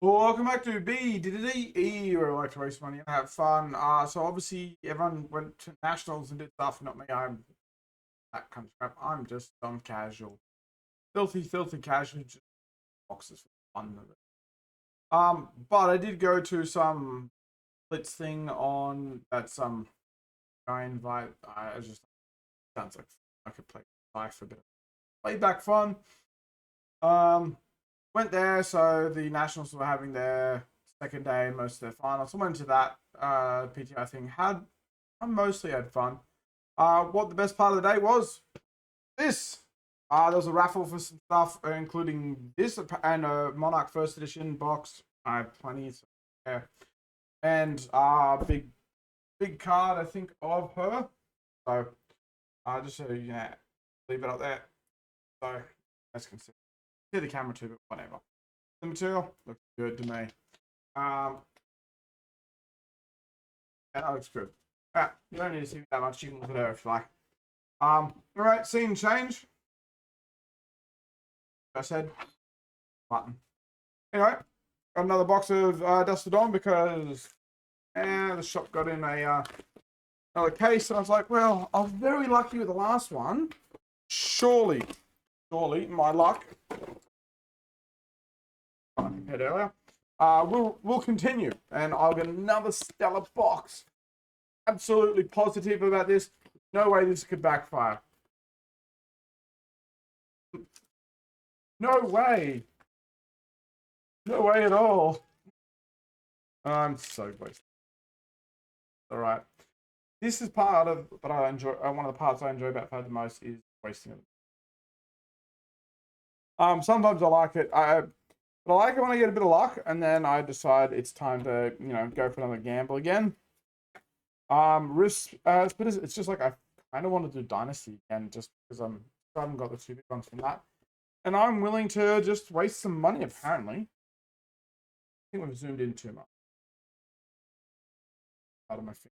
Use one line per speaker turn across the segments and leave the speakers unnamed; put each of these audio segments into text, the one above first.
Well, welcome back to BDDE, where I like to waste money and have fun. So obviously everyone went to nationals and did stuff. Not me. I'm that kind of crap. I'm just on casual, filthy casual, just boxes for fun of it. But I did go to some blitz thing on that some guy invite. I just sounds like I could play life for a bit of laid back fun. Um, Went there, so the Nationals were having their second day, most of their finals. I went to that PTI thing. I mostly had fun. What the best part of the day was this. There was a raffle for some stuff, including this and a Monarch First Edition box. I had plenty, so yeah. And big card, I think, of her. So just so you know, leave it up there. So as can see the camera too, but whatever. The material looks good to me. Yeah, that looks good. You don't need to see that much. You can look at her if you like. All right, scene change. I said button. Anyway, got another box of Dusk Till Dawn because the shop got in another case, and I was like, well, I was very lucky with the last one. Surely, my luck. Head earlier. We'll continue, and I'll get another stellar box. Absolutely positive about this. No way this could backfire. No way. No way at all. I'm so close. All right. This is part of, but I enjoy. One of the parts I enjoy about Fad the most is wasting it. Sometimes I like it. But I like it when I get a bit of luck, and then I decide it's time to, go for another gamble again. Risk, but it's just like I kind of want to do Dynasty again, just because I haven't got the two big ones from that, and I'm willing to just waste some money. Apparently, I think we've zoomed in too much. Out of my finger,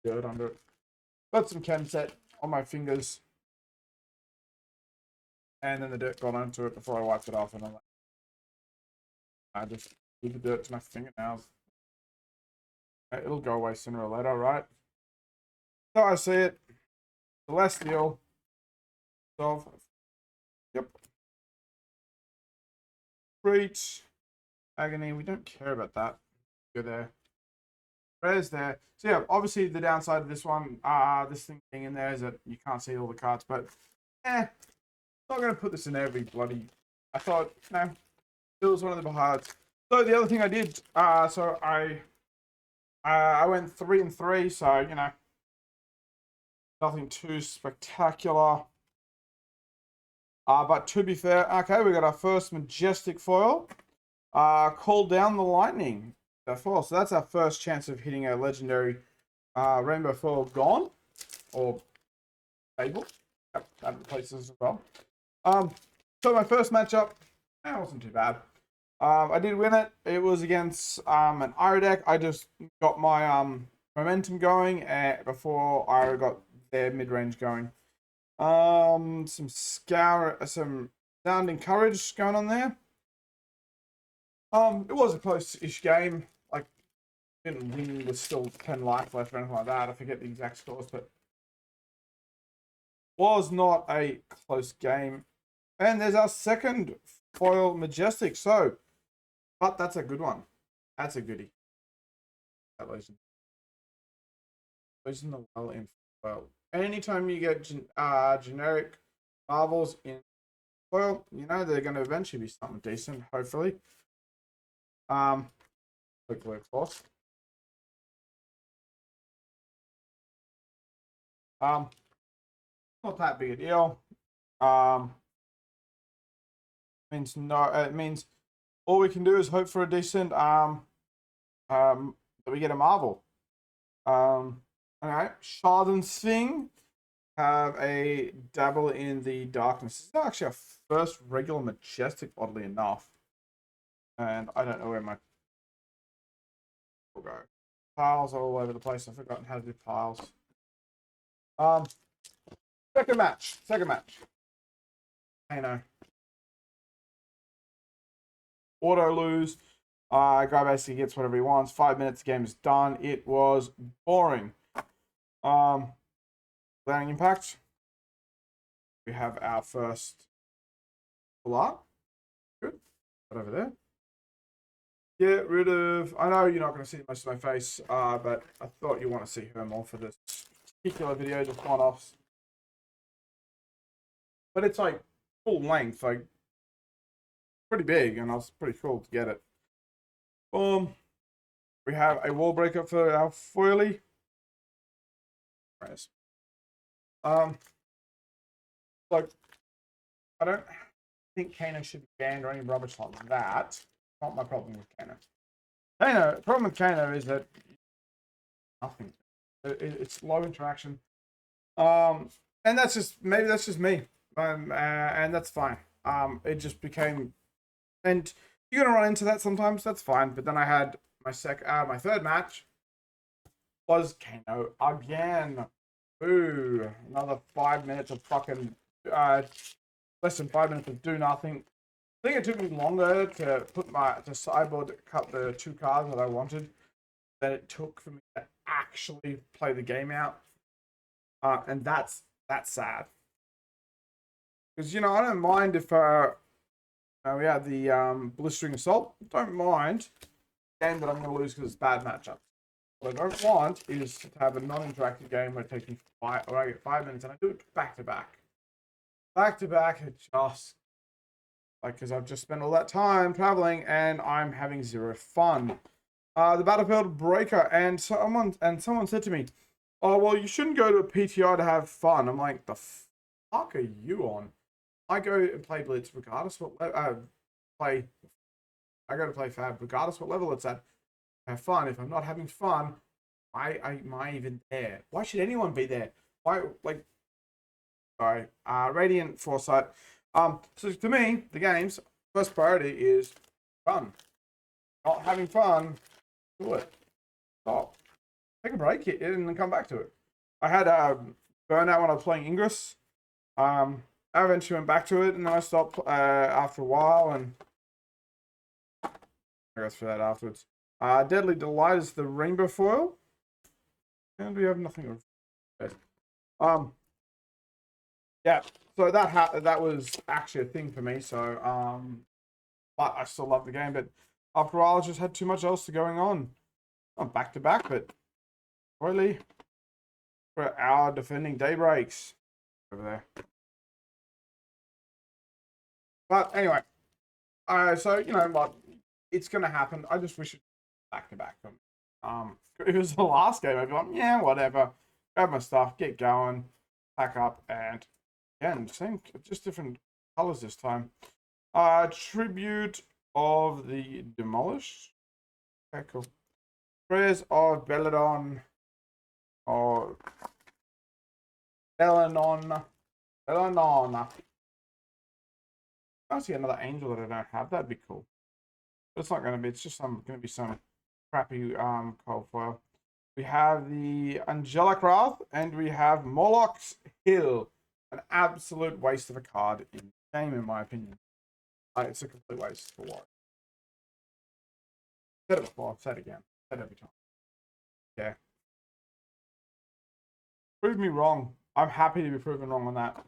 dirt under it. Got some chem set on my fingers, and then the dirt got onto it before I wiped it off, and I'm like, I just leave the dirt to my fingernails. It'll go away sooner or later, right? So I see it. Celestial. Solve. Yep. Preach. Agony. We don't care about that. Go there. Where's there? So yeah, obviously the downside of this one, this thing being in there is that you can't see all the cards, but not gonna put this in every bloody. I thought no, it was one of the highlights. So the other thing I did, so I went 3 and 3, so nothing too spectacular. But to be fair, okay, we got our first majestic foil. Call down the lightning. Foil. So that's our first chance of hitting a legendary rainbow foil gone. Or table. Yep, that replaces as well. So my first matchup, wasn't too bad. I did win it. It was against an Ira deck. I just got my momentum going before I got their mid-range going. Some sounding courage going on there. It was a close-ish game. Like, didn't win with still 10 life left or anything like that. I forget the exact scores, but was not a close game. And there's our second foil majestic. So, but that's a good one. That's a goodie. That legend. Legend the well in foil. Anytime you get generic marvels in foil, they're going to eventually be something decent, hopefully. Hopefully, of course. Not that big a deal. Means no. It means all we can do is hope for a decent that we get a marvel. Alright, Shardon's thing. Have a dabble in the darkness. This is actually our first regular majestic, oddly enough. And I don't know where my will go. Piles are all over the place. I've forgotten how to do piles. Second match. I know. Auto lose. Guy basically gets whatever he wants. 5 minutes, the game is done. It was boring. Landing impact. We have our first pull up. Good. Right over there. Get rid of. I know you're not going to see most of my face, but I thought you want to see her more for this particular video, just one offs. But it's like full length, like pretty big, and it's pretty cool to get it. We have a wall breaker for our foily. Like I don't think Kano should be banned or any rubbish like that. Not my problem with Kano. The problem with Kano is that nothing. It's low interaction. And that's just maybe that's just me. And that's fine. It just became, and you're gonna run into that sometimes. That's fine. But then I had my third match was Kano again. Ooh, another 5 minutes of fucking less than 5 minutes of do nothing. I think it took me longer to sideboard cut the 2 cards that I wanted than it took for me to actually play the game out. And that's sad. Because, I don't mind if we had the Blistering Assault. Don't mind game that I'm going to lose because it's bad matchup. What I don't want is to have a non-interactive game where it takes me I get 5 minutes and I do it back to back. Back to back, it just because I've just spent all that time traveling and I'm having zero fun. The Battlefield Breaker, and someone said to me, "Oh well, you shouldn't go to a PTI to have fun." I'm like, "The fuck are you on?" I go and play Blitz regardless what I go to play Fab regardless what level it's at. Have fun. If I'm not having fun, why am I even there? Why should anyone be there? Why sorry, Radiant Foresight. So to me, the game's first priority is fun. Not having fun, do it. Stop. Take a break and then come back to it. I had burnout when I was playing Ingress. I eventually went back to it, and then I stopped after a while, and I go through that afterwards. Deadly Delight is the rainbow foil, and we have nothing. Yeah, so that was actually a thing for me. So but I still love the game. But after a while, I just had too much else going on. Not back to back, but really for our defending daybreaks over there. But anyway, so what, it's gonna happen. I just wish it back to back. If it was the last game, I'd be like, yeah, whatever. Grab my stuff, get going, pack up, and again, same, just different colors this time. Tribute of the Demolished. Okay, cool. Prayers of Belladon, or Belanon. I see another angel that I don't have. That'd be cool. But it's not going to be. It's just going to be some crappy cold foil. We have the Angelic Wrath, and we have Moloch's Hill. An absolute waste of a card in the game, in my opinion. It's a complete waste for what? Said it before. I've said it again. Said it every time. Yeah. Prove me wrong. I'm happy to be proven wrong on that.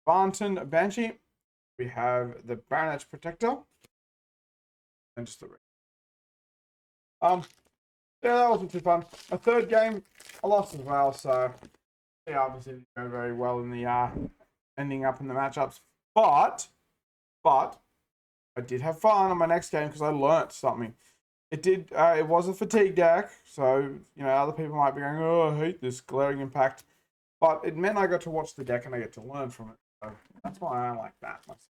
Barnton Banshee. We have the Baronet's Protector. And just the ring. Yeah, that wasn't too fun. A third game, I lost as well, so yeah, obviously didn't go very well in the ending up in the matchups. But I did have fun on my next game because I learnt something. It was a fatigue deck, so other people might be going, "Oh, I hate this glaring impact," but it meant I got to watch the deck and I get to learn from it. So that's why I like that myself.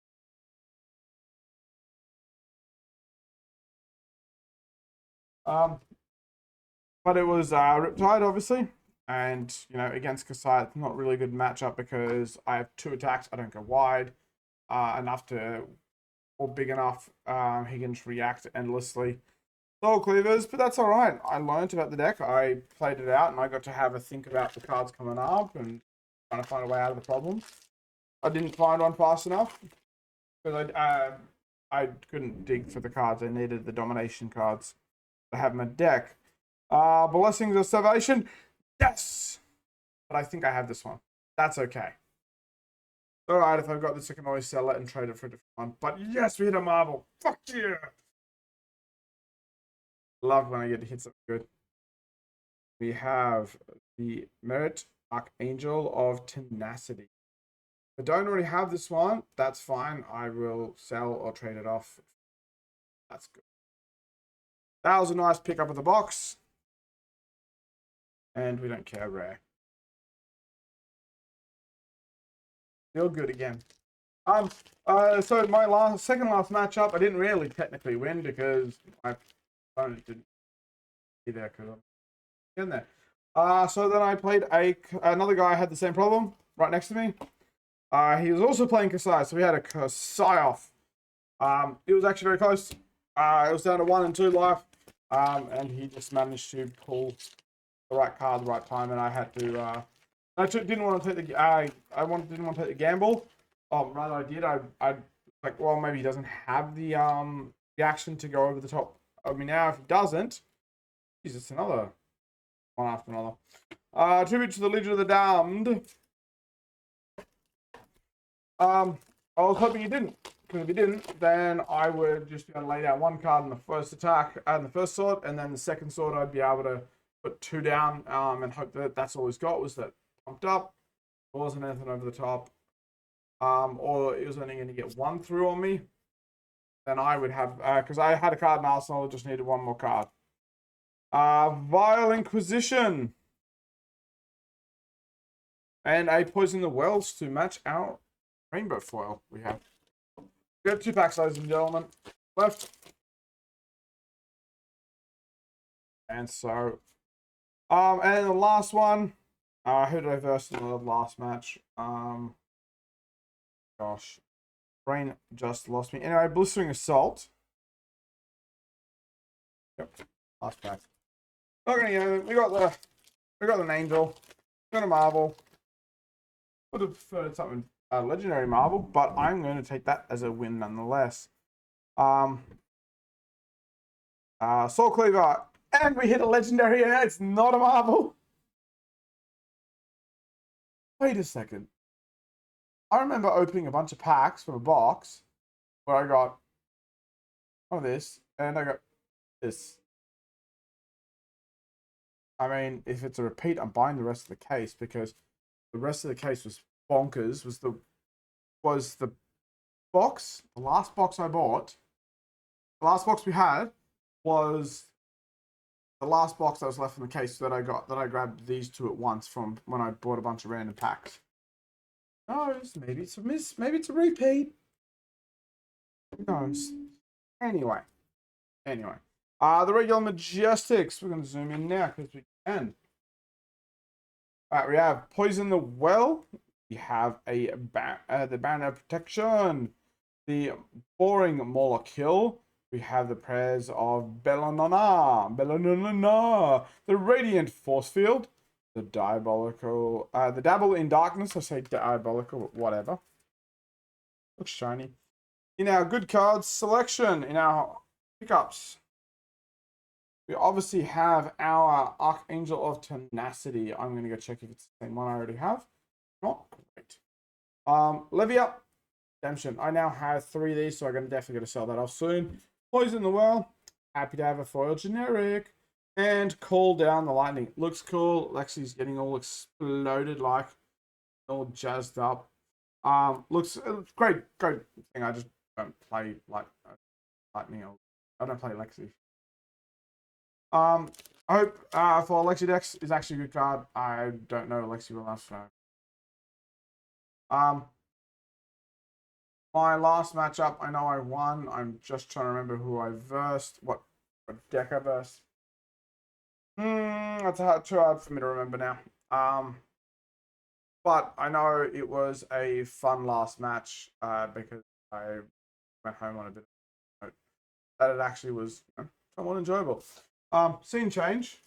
But it was Riptide, obviously, and against Kasai, it's not really a good matchup because I have 2 attacks. I don't go wide enough to, or big enough. He can react endlessly. Soul Cleavers, but that's all right. I learned about the deck. I played it out, and I got to have a think about the cards coming up and trying to find a way out of the problem. I didn't find one fast enough because I couldn't dig for the cards. I needed the domination cards to have my deck. Blessings of Salvation. Yes! But I think I have this one. That's okay. Alright, if I've got this, I can always sell it and trade it for a different one. But yes, we hit a marble. Fuck yeah! Love when I get to hit something good. We have the Merit Archangel of Tenacity. If I don't already have this one, that's fine. I will sell or trade it off. That's good. That was a nice pickup of the box. And we don't care rare. Feel good again. So my second last matchup, I didn't really technically win because my opponent didn't be there because I'm in there. So then I played another guy had the same problem right next to me. He was also playing Kasai, so we had a Kasai off. It was actually very close. It was down to 1 and 2 life, and he just managed to pull the right card, the right time, and I had to. Didn't want to take the. Didn't want to take the gamble. Rather I did. I like. Well, maybe he doesn't have the action to go over the top of me now. If he doesn't, Jesus, another one after another. Tribute to the Legion of the Damned. I was hoping he didn't, because if he didn't, then I would just be able to lay down 1 card in the first attack and the first sword, and then the second sword I'd be able to put 2 down and hope that that's all he's got was that pumped up. There wasn't anything over the top, or it was only going to get 1 through on me. Then I would have, because I had a card in Arsenal, I just needed 1 more card. Vile Inquisition. And a Poison the Wells to match our rainbow foil we have. We have 2 packs, ladies and gentlemen, left. And so, and the last one, who did I verse in the last match? Gosh, brain just lost me. Anyway, Blistering Assault. Yep, last pack. Okay, we got an angel, we got a marble. Would have preferred something legendary marble, but I'm going to take that as a win nonetheless. Soul Cleaver, and we hit a legendary, and it's not a marble. Wait a second. I remember opening a bunch of packs from a box where I got one of this, and I got this. I mean, if it's a repeat, I'm buying the rest of the case because the rest of the case was bonkers. Was the box, the last box I bought, the last box we had was the last box that was left in the case that I grabbed these 2 at once from when I bought a bunch of random packs. Oh, maybe it's a miss, maybe it's a repeat. Who knows? Anyway. The regular Majestics. We're going to zoom in now because we can. Alright, we have Poison the Well. We have the Banner of Protection. The Boring Molecule. We have the Prayers of Bellanona. The Radiant Force Field. The Diabolical. The Dabble in Darkness. I say Diabolical, but whatever. Looks shiny. In our good cards selection, in our pickups, we obviously have our Archangel of Tenacity. I'm going to go check if it's the same one I already have. Not great. Levia, Redemption. I now have 3 of these, so I'm definitely going to sell that off soon. Poison the Well. Happy to have a foil generic. And Call Down the Lightning. Looks cool. Lexi's getting all exploded, like all jazzed up. Looks great thing. I just don't play Lightning. I don't play Lexi. I hope for Lexi Dex is actually a good card. I don't know Lexi well enough, so. My last matchup, I know I won. I'm just trying to remember who I versed, what deck I versed. That's too hard for me to remember now. But I know it was a fun last match because I went home on a bit of a note that it actually was somewhat enjoyable. Scene change.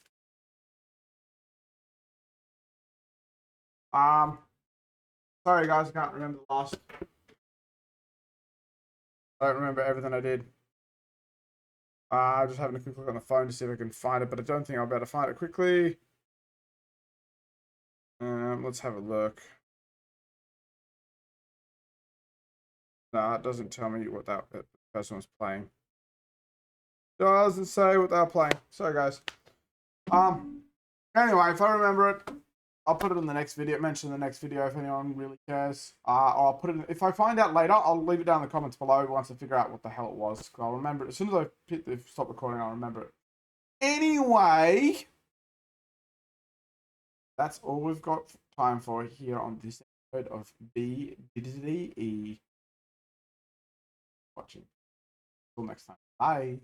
Sorry guys, I can't remember the I don't remember everything I did. Just having a quick look on the phone to see if I can find it, but I don't think I'll be able to find it quickly. Let's have a look. No, it doesn't tell me what that person was playing. Doesn't say what they're playing. Sorry, guys. Anyway, if I remember it, I'll put it in the next video. Mention in the next video if anyone really cares. Or I'll put it. If I find out later, I'll leave it down in the comments below once I figure out what the hell it was. I'll remember it as soon as I hit the stop recording. I'll remember it. Anyway, that's all we've got time for here on this episode of BDDE. Watching. Until next time. Bye.